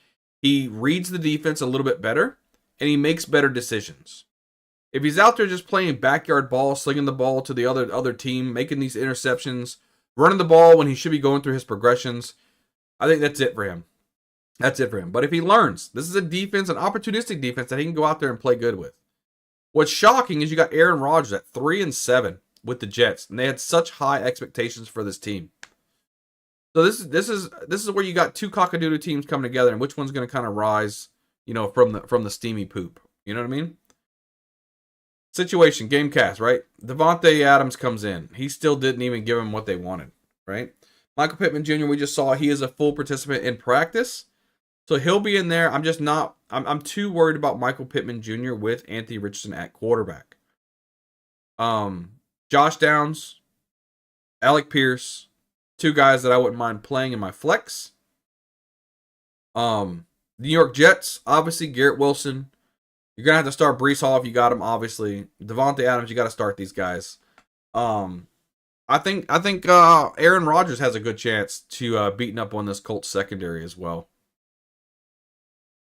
Speaker 4: he reads the defense a little bit better, and he makes better decisions. If he's out there just playing backyard ball, slinging the ball to the other team, making these interceptions, running the ball when he should be going through his progressions, I think that's it for him. That's it for him. But if he learns, this is a defense, an opportunistic defense that he can go out there and play good with. What's shocking is you got Aaron Rodgers at 3-7 with the Jets, and they had such high expectations for this team. So this is where you got two cockadoodle teams coming together, and which one's going to kind of rise, you know, from the steamy poop. You know what I mean? Situation, game cast, right? Devontae Adams comes in. He still didn't even give him what they wanted, right? Michael Pittman Jr., we just saw he is a full participant in practice. So he'll be in there. I'm too worried about Michael Pittman Jr. with Anthony Richardson at quarterback. Josh Downs, Alec Pierce, two guys that I wouldn't mind playing in my flex. New York Jets, obviously Garrett Wilson. You're going to have to start Breece Hall if you got him, obviously. Devontae Adams, you got to start these guys. I think Aaron Rodgers has a good chance to beating up on this Colts secondary as well.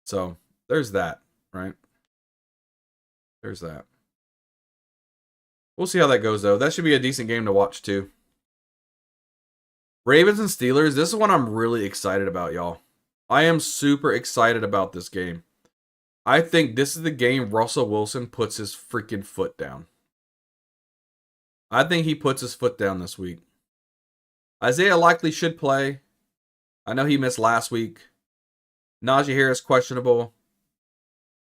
Speaker 4: So, there's that, right? There's that. We'll see how that goes, though. That should be a decent game to watch, too. Ravens and Steelers, this is one I'm really excited about, y'all. I am super excited about this game. I think this is the game Russell Wilson puts his freaking foot down. I think he puts his foot down this week. Isaiah likely should play. I know he missed last week. Najee Harris questionable.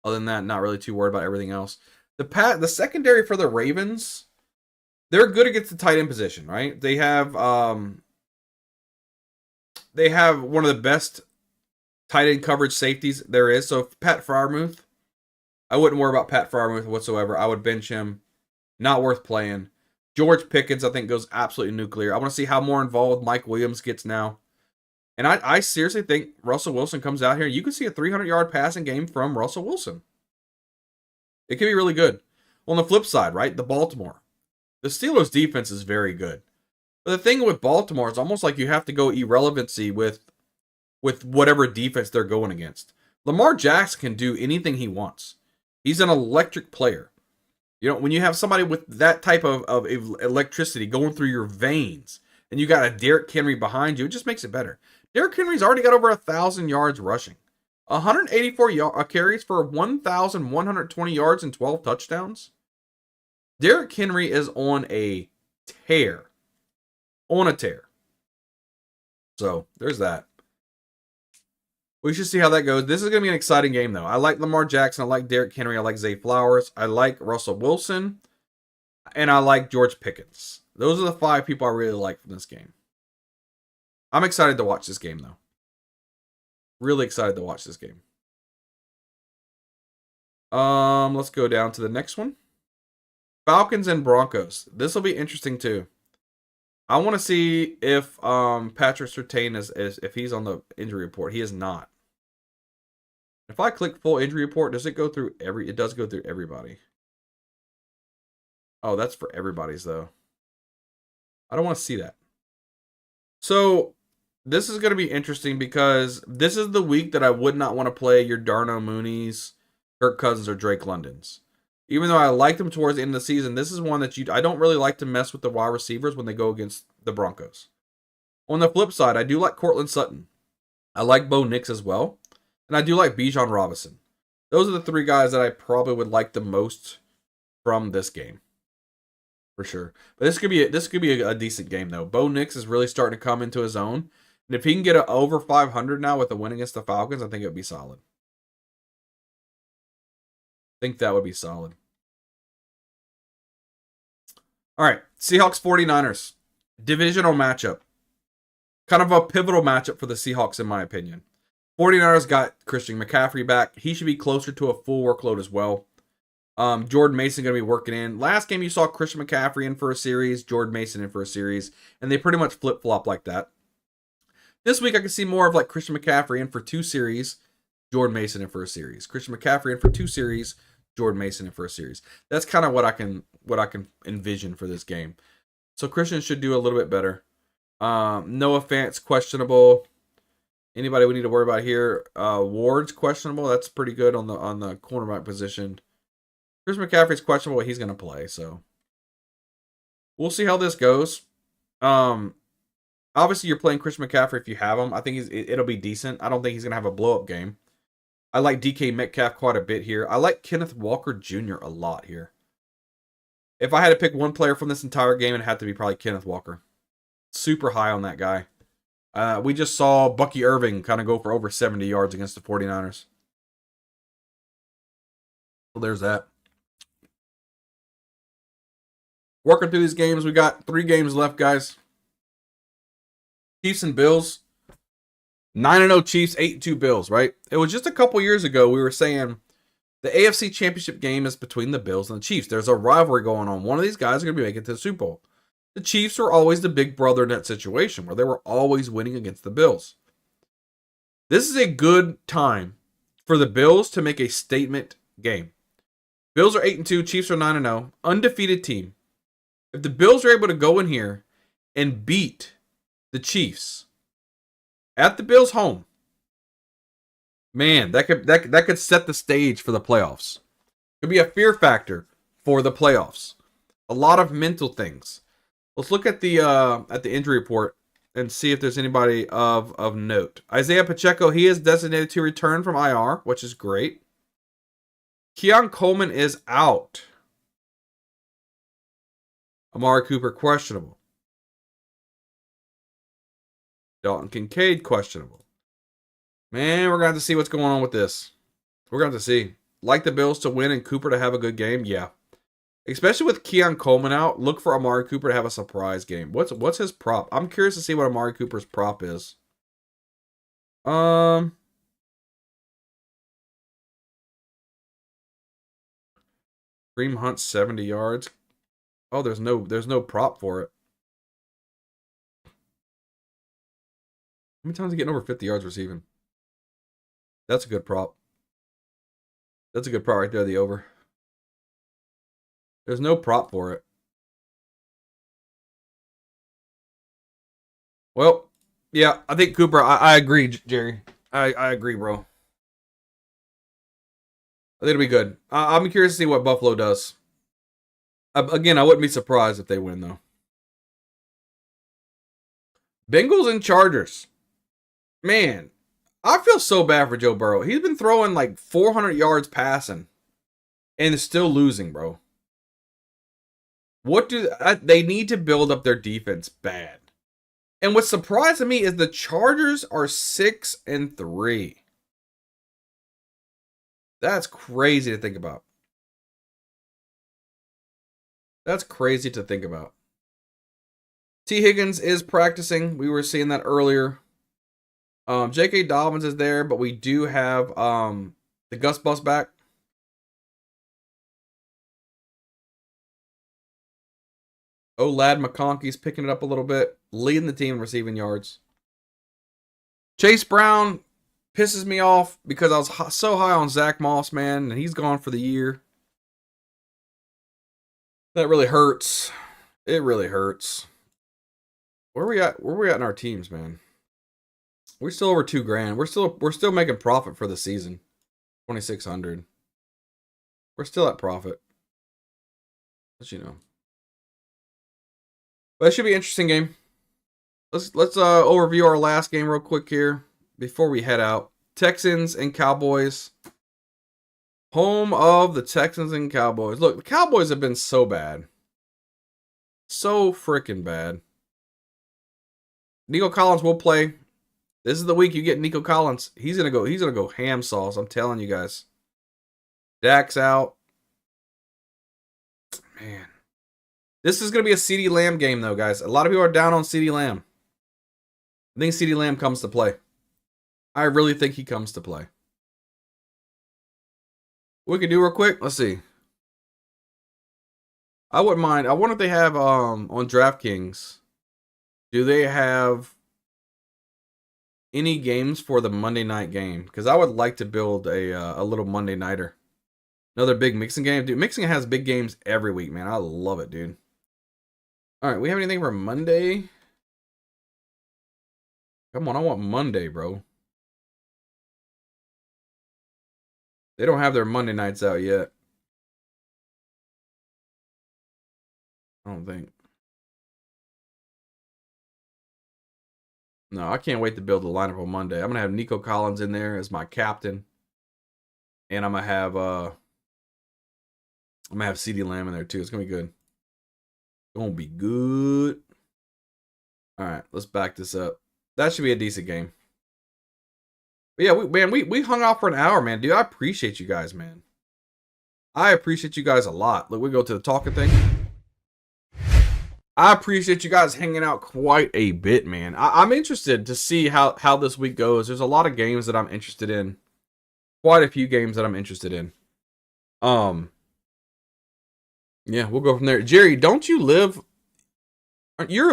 Speaker 4: Other than that, not really too worried about everything else. The secondary for the Ravens, they're good against the tight end position, right? They have one of the best tight end coverage safeties there is. So Pat Freiermuth, I wouldn't worry about Pat Freiermuth whatsoever. I would bench him. Not worth playing. George Pickens, I think, goes absolutely nuclear. I want to see how more involved Mike Williams gets now. And I seriously think Russell Wilson comes out here. You can see a 300-yard passing game from Russell Wilson. It could be really good. On the flip side, right, the Baltimore. The Steelers' defense is very good. But the thing with Baltimore is almost like you have to go irrelevancy with whatever defense they're going against. Lamar Jackson can do anything he wants. He's an electric player. You know, when you have somebody with that type of electricity going through your veins, and you got a Derrick Henry behind you, it just makes it better. Derrick Henry's already got over 1,000 yards rushing. 184 carries for 1,120 yards and 12 touchdowns. Derrick Henry is on a tear. On a tear. So, there's that. We should see how that goes. This is going to be an exciting game, though. I like Lamar Jackson. I like Derrick Henry. I like Zay Flowers. I like Russell Wilson. And I like George Pickens. Those are the 5 people I really like from this game. I'm excited to watch this game, though. Really excited to watch this game. Let's go down to the next one. Falcons and Broncos. This will be interesting, too. I want to see if Patrick Surtain is if he's on the injury report. He is not. If I click full injury report, does it go through it does go through everybody. Oh, that's for everybody's though. I don't want to see that. So, this is going to be interesting because this is the week that I would not want to play your Darnell Mooney's, Kirk Cousins, or Drake London's. Even though I liked them towards the end of the season, this is one that I don't really like to mess with the wide receivers when they go against the Broncos. On the flip side, I do like Cortland Sutton. I like Bo Nix as well. And I do like Bijan Robinson. Those are the 3 guys that I probably would like the most from this game. For sure. But this could be a decent game, though. Bo Nix is really starting to come into his own. And if he can get it over 500 now with a win against the Falcons, I think it would be solid. I think that would be solid. All right, Seahawks 49ers. Divisional matchup. Kind of a pivotal matchup for the Seahawks, in my opinion. 49ers got Christian McCaffrey back. He should be closer to a full workload as well. Jordan Mason going to be working in. Last game you saw Christian McCaffrey in for a series, Jordan Mason in for a series, and they pretty much flip-flop like that. This week I can see more of like Christian McCaffrey in for 2 series, Jordan Mason in for a series. Christian McCaffrey in for 2 series, Jordan Mason in for a series. That's kind of what I can envision for this game. So Christian should do a little bit better. Noah Fant's questionable. Anybody we need to worry about here? Ward's questionable. That's pretty good on the cornerback position. Chris McCaffrey's questionable. He's going to play, so we'll see how this goes. Obviously, you're playing Chris McCaffrey if you have him. I think it'll be decent. I don't think he's going to have a blow-up game. I like DK Metcalf quite a bit here. I like Kenneth Walker Jr. a lot here. If I had to pick one player from this entire game, it had to be probably Kenneth Walker. Super high on that guy. We just saw Bucky Irving kind of go for over 70 yards against the 49ers. So there's that. Working through these games, we got 3 games left, guys. Chiefs and Bills. 9-0 Chiefs, 8-2 Bills, right? It was just a couple years ago we were saying the AFC Championship game is between the Bills and the Chiefs. There's a rivalry going on. One of these guys are going to be making it to the Super Bowl. The Chiefs were always the big brother in that situation where they were always winning against the Bills. This is a good time for the Bills to make a statement game. Bills are 8-2, Chiefs are 9-0, undefeated team. If the Bills are able to go in here and beat the Chiefs at the Bills' home, man, that could set the stage for the playoffs. It could be a fear factor for the playoffs. A lot of mental things. Let's look at the injury report and see if there's anybody of note. Isaiah Pacheco, he is designated to return from IR, which is great. Keon Coleman is out. Amari Cooper, questionable. Dalton Kincaid, questionable. Man, we're going to have to see what's going on with this. We're going to have to see. Like the Bills to win and Cooper to have a good game? Yeah. Especially with Keon Coleman out, look for Amari Cooper to have a surprise game. What's his prop? I'm curious to see what Amari Cooper's prop is. Kareem Hunt 70 yards. Oh, there's no prop for it. How many times is he getting over 50 yards receiving? That's a good prop. That's a good prop right there, the over. There's no prop for it. Well, yeah, I think Cooper, I agree, Jerry. I agree, bro. I think it'll be good. I'm curious to see what Buffalo does. Again, I wouldn't be surprised if they win, though. Bengals and Chargers. Man, I feel so bad for Joe Burrow. He's been throwing like 400 yards passing and is still losing, bro. They need to build up their defense bad. And what's surprising me is the Chargers are 6-3. That's crazy to think about. That's crazy to think about. T. Higgins is practicing. We were seeing that earlier. J.K. Dobbins is there, but we do have the Gus Bus back. Lad McConkey's picking it up a little bit, leading the team in receiving yards. Chase Brown pisses me off because I was so high on Zach Moss, man, and he's gone for the year. That really hurts. It really hurts. Where we at in our teams, man? We're still over $2,000. We're still making profit for the season. 2,600. We're still at profit. But you know. But it should be an interesting game. Let's overview our last game real quick here before we head out. Texans and Cowboys. Home of the Texans and Cowboys. Look, the Cowboys have been so bad. So freaking bad. Nico Collins will play. This is the week you get Nico Collins. He's gonna go ham sauce. I'm telling you guys. Dak's out. Man. This is gonna be a CeeDee Lamb game though, guys. A lot of people are down on CeeDee Lamb. I think CeeDee Lamb comes to play. I really think he comes to play. What we can do real quick, let's see. I wouldn't mind. I wonder if they have on DraftKings. Do they have any games for the Monday night game? Because I would like to build a little Monday nighter. Another big mixing game. Dude, mixing has big games every week, man. I love it, dude. All right, we have anything for Monday? Come on, I want Monday, bro. They don't have their Monday nights out yet. I don't think. No, I can't wait to build the lineup on Monday. I'm gonna have Nico Collins in there as my captain, and I'm gonna have CeeDee Lamb in there too. It's gonna be good. Gonna be good. All right, let's back this up. That should be a decent game. But yeah, we hung out for an hour, man. Dude, I appreciate you guys, man. I appreciate you guys a lot. Look, we go to the talking thing. I appreciate you guys hanging out quite a bit, man. I'm interested to see how this week goes. There's a lot of games that I'm interested in. Quite a few games that I'm interested in. Yeah, we'll go from there. Jerry, don't you live... Are you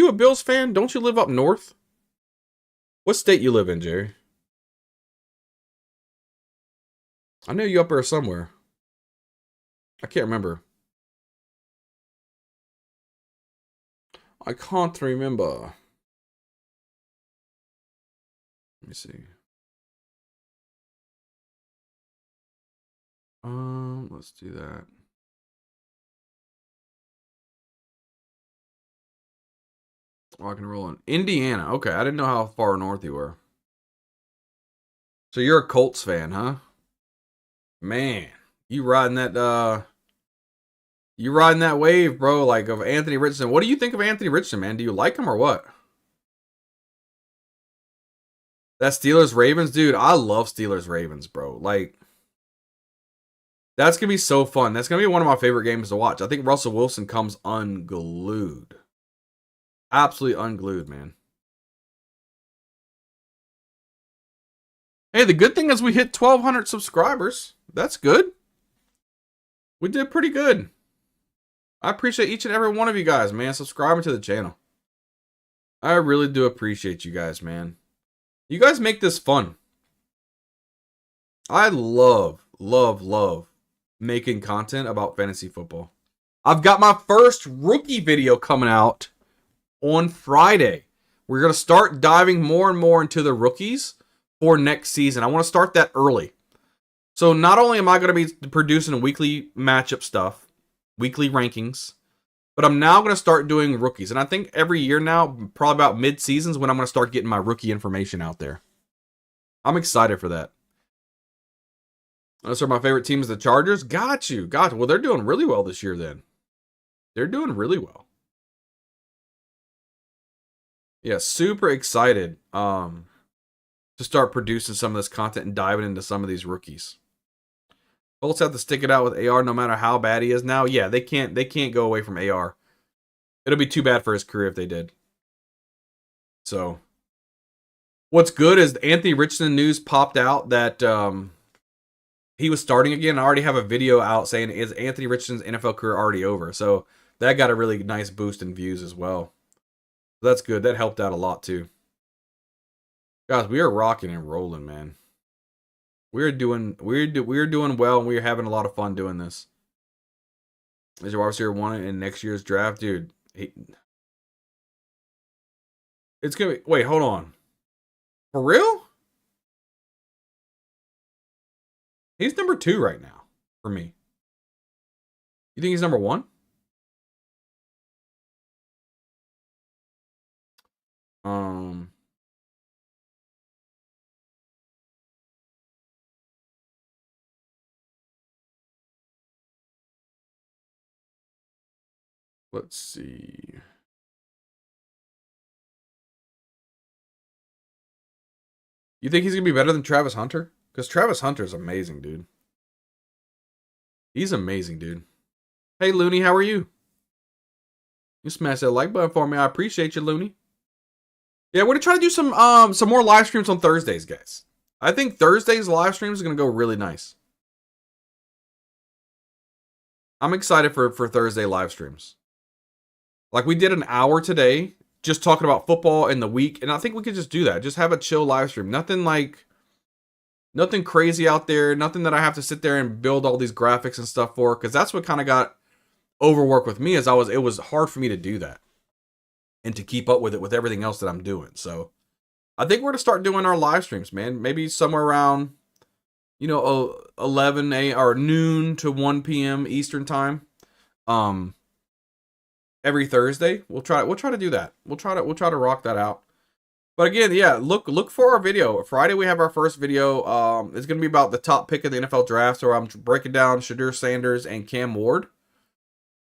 Speaker 4: a Bills fan? Don't you live up north? What state you live in, Jerry? I know you up there somewhere. I can't remember. I can't remember. Let me see. Let's do that. Rock and roll in Indiana. Okay, I didn't know how far north you were. So you're a Colts fan, huh? Man, you riding that wave, bro, like of Anthony Richardson. What do you think of Anthony Richardson, man? Do you like him or what? That Steelers Ravens, dude, I love Steelers Ravens, bro. Like, that's gonna be so fun. That's gonna be one of my favorite games to watch. I think Russell Wilson comes unglued. Absolutely unglued, man. Hey, the good thing is we hit 1,200 subscribers. That's good. We did pretty good. I appreciate each and every one of you guys, man, subscribing to the channel. I really do appreciate you guys, man. You guys make this fun. I love making content about fantasy football. I've got my first rookie video coming out on Friday. We're going to start diving more and more into the rookies for next season. I want to start that early. So not only am I going to be producing weekly matchup stuff, weekly rankings, but I'm now going to start doing rookies. And I think every year now, probably about mid-seasons, when I'm going to start getting my rookie information out there. I'm excited for that. Those are my favorite teams, the Chargers. Got you. Well, they're doing really well this year then. They're doing really well. Yeah, super excited to start producing some of this content and diving into some of these rookies. Colts have to stick it out with AR no matter how bad he is now. Yeah, they can't go away from AR. It'll be too bad for his career if they did. So, what's good is Anthony Richardson news popped out that he was starting again. I already have a video out saying, is Anthony Richardson's NFL career already over? So, that got a really nice boost in views as well. So that's good. That helped out a lot too. Guys, we are rocking and rolling, man. We're doing well, and we're having a lot of fun doing this. Is your wide receiver one in next year's draft, dude? It's gonna be. Wait, hold on. For real? He's number 2 right now for me. You think he's number 1? Let's see. You think he's going to be better than Travis Hunter? Because Travis Hunter is amazing, dude. He's amazing, dude. Hey, Looney, how are you? You smash that like button for me. I appreciate you, Looney. Yeah, we're going to try to do some more live streams on Thursdays, guys. I think Thursday's live streams is going to go really nice. I'm excited for Thursday live streams. Like, we did an hour today just talking about football in the week, and I think we could just do that. Just have a chill live stream. Nothing crazy out there. Nothing that I have to sit there and build all these graphics and stuff for, because that's what kind of got overworked with me. It was hard for me to do that and to keep up with it with everything else that I'm doing. So I think we're going to start doing our live streams, man. Maybe somewhere around, 11 or noon to 1 p.m. Eastern time. Every Thursday. We'll try to do that. We'll try to rock that out. But again, yeah, look for our video. Friday we have our first video. It's going to be about the top pick of the NFL draft. So I'm breaking down Shadur Sanders and Cam Ward.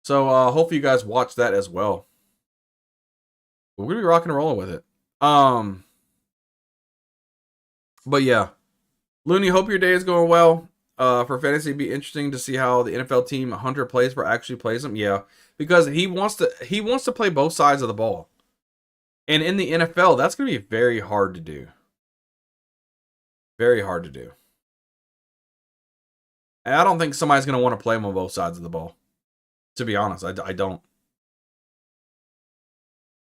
Speaker 4: So hopefully you guys watch that as well. We're going to be rocking and rolling with it. But yeah. Looney, hope your day is going well. For fantasy, it'd be interesting to see how the NFL team Hunter plays for actually plays him. Yeah, because he wants to play both sides of the ball. And in the NFL, that's going to be very hard to do. Very hard to do. And I don't think somebody's going to want to play him on both sides of the ball. To be honest, I don't.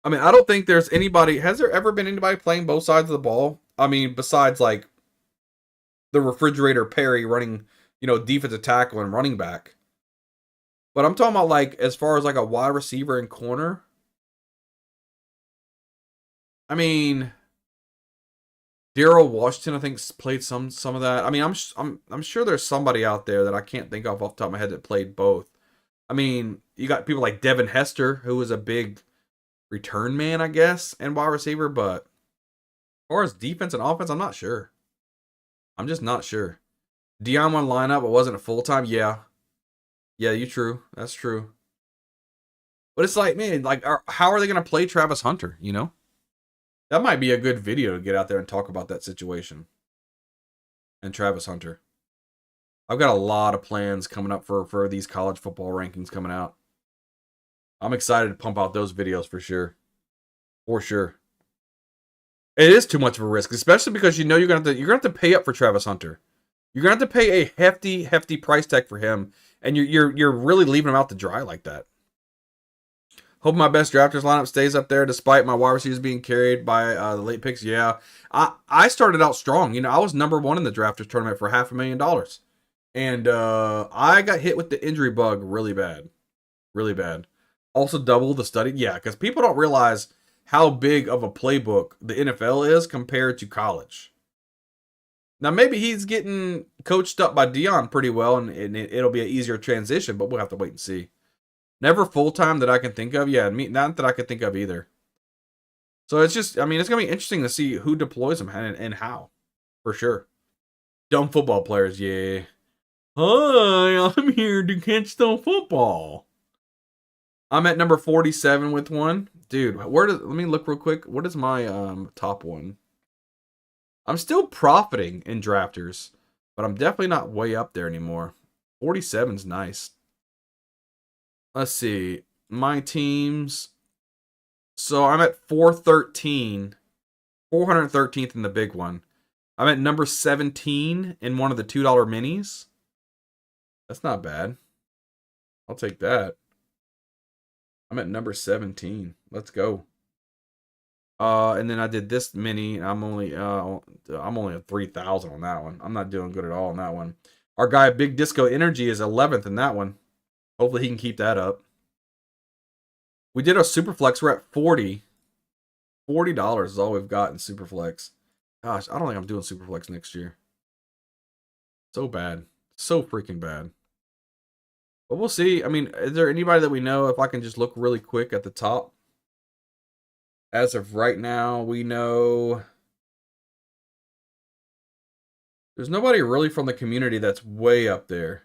Speaker 4: I mean, I don't think there's anybody... Has there ever been anybody playing both sides of the ball? I mean, besides, like, the refrigerator Perry running, defensive tackle and running back. But I'm talking about, like, as far as, like, a wide receiver and corner... I mean, Daryl Washington, I think, played some of that. I mean, I'm sure there's somebody out there that I can't think of off the top of my head that played both. I mean, you got people like Devin Hester, who was a big return man, I guess, and wide receiver. But as far as defense and offense, I'm not sure. I'm just not sure. Dion won lineup, but wasn't a full time. Yeah, you true. That's true. But it's like, man, like, how are they going to play Travis Hunter? That might be a good video to get out there and talk about that situation. And Travis Hunter. I've got a lot of plans coming up for these college football rankings coming out. I'm excited to pump out those videos for sure. For sure. It is too much of a risk, especially because you're gonna have to pay up for Travis Hunter. You're gonna have to pay a hefty price tag for him, and you're really leaving him out to dry like that. Hope my best drafters lineup stays up there despite my wide receivers being carried by the late picks. Yeah, I started out strong. I was number 1 in the drafters tournament for $500,000. And I got hit with the injury bug really bad. Really bad. Also double the study. Yeah, because people don't realize how big of a playbook the NFL is compared to college. Now, maybe he's getting coached up by Dion pretty well, and it'll be an easier transition, but we'll have to wait and see. Never full-time that I can think of. Yeah, not that I could think of either. So it's just, I mean, it's going to be interesting to see who deploys him and how. For sure. Dumb football players, yeah. Hi, I'm here to catch the football. I'm at number 47 with one. Dude, let me look real quick. What is my top one? I'm still profiting in drafters, but I'm definitely not way up there anymore. 47's nice. Let's see. My teams. So I'm at 413. 413th in the big one. I'm at number 17 in one of the $2 minis. That's not bad. I'll take that. I'm at number 17. Let's go. And then I did this mini. I'm only at 3,000 on that one. I'm not doing good at all on that one. Our guy Big Disco Energy is 11th in that one. Hopefully he can keep that up. We did our Superflex. We're at 40. $40 is all we've got in Superflex. Gosh, I don't think I'm doing Superflex next year. So bad. So freaking bad. But we'll see. I mean, is there anybody that we know? If I can just look really quick at the top. As of right now, we know there's nobody really from the community that's way up there.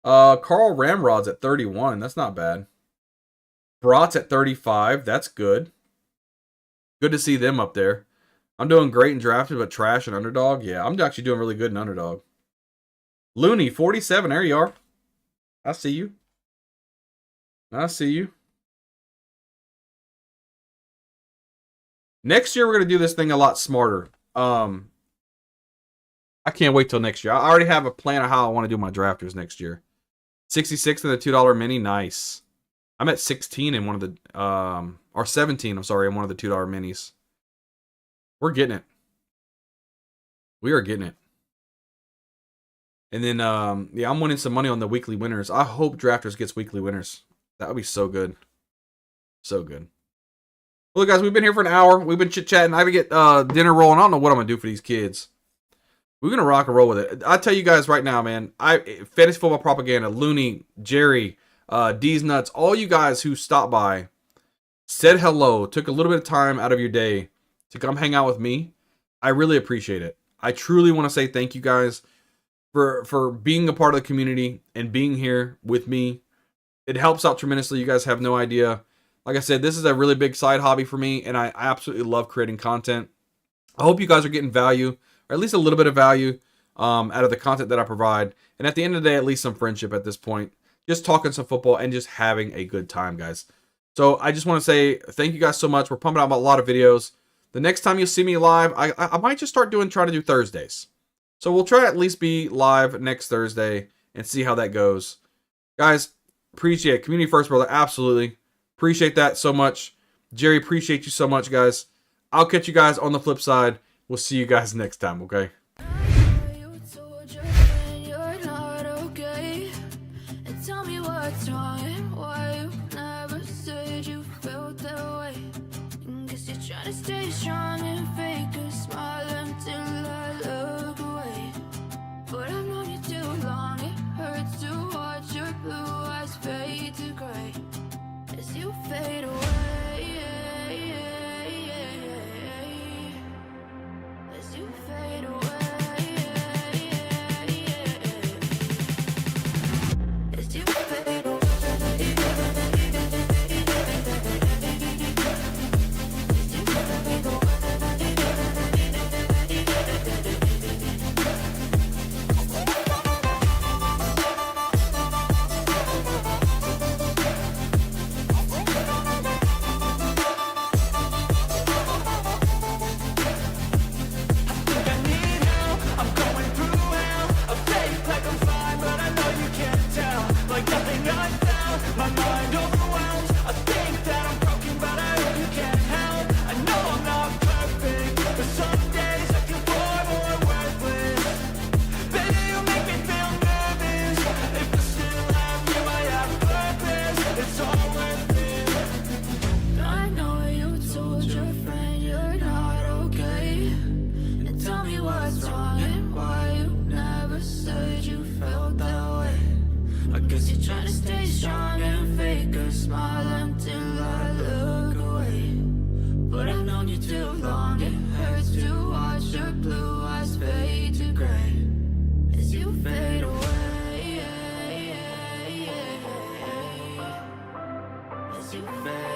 Speaker 4: Carl Ramrod's at 31. That's not bad. Brat's at 35. That's good. Good to see them up there. I'm doing great in drafted, but trash and underdog. Yeah, I'm actually doing really good in underdog. Looney, 47. There you are. I see you. I see you. Next year, we're going to do this thing a lot smarter. I can't wait till next year. I already have a plan of how I want to do my drafters next year. 66 in the $2 mini. Nice. I'm at 16 in one of the, or 17, I'm sorry, in one of the $2 minis. We're getting it. We are getting it. And then, yeah, I'm winning some money on the weekly winners. I hope Drafters gets weekly winners. That would be so good. So good. Well, guys, we've been here for an hour. We've been chit-chatting. I have to get dinner rolling. I don't know what I'm going to do for these kids. We're going to rock and roll with it. I'll tell you guys right now, man. Fantasy Football Propaganda, Looney, Jerry, D's Nuts, all you guys who stopped by, said hello, took a little bit of time out of your day to come hang out with me. I really appreciate it. I truly want to say thank you guys for being a part of the community and being here with me. It helps out tremendously. You guys have no idea. Like I said, this is a really big side hobby for me, and I absolutely love creating content. I hope you guys are getting value, or at least a little bit of value out of the content that I provide. And at the end of the day, at least some friendship at this point. Just talking some football and just having a good time, guys. So I just want to say thank you guys so much. We're pumping out a lot of videos. The next time you see me live, I might just try to do Thursdays. So we'll try to at least be live next Thursday and see how that goes. Guys, appreciate it. Community first, brother. Absolutely. Appreciate that so much. Jerry, appreciate you so much, guys. I'll catch you guys on the flip side. We'll see you guys next time, okay?
Speaker 3: Stay strong and fake a smile until I look away. But I've known you too long, it hurts to watch your blue eyes fade to gray as you fade away. As you fade away. As you fade away. Trying to stay strong and fake a smile until I look away. But I've known you too long, it hurts to watch your fade.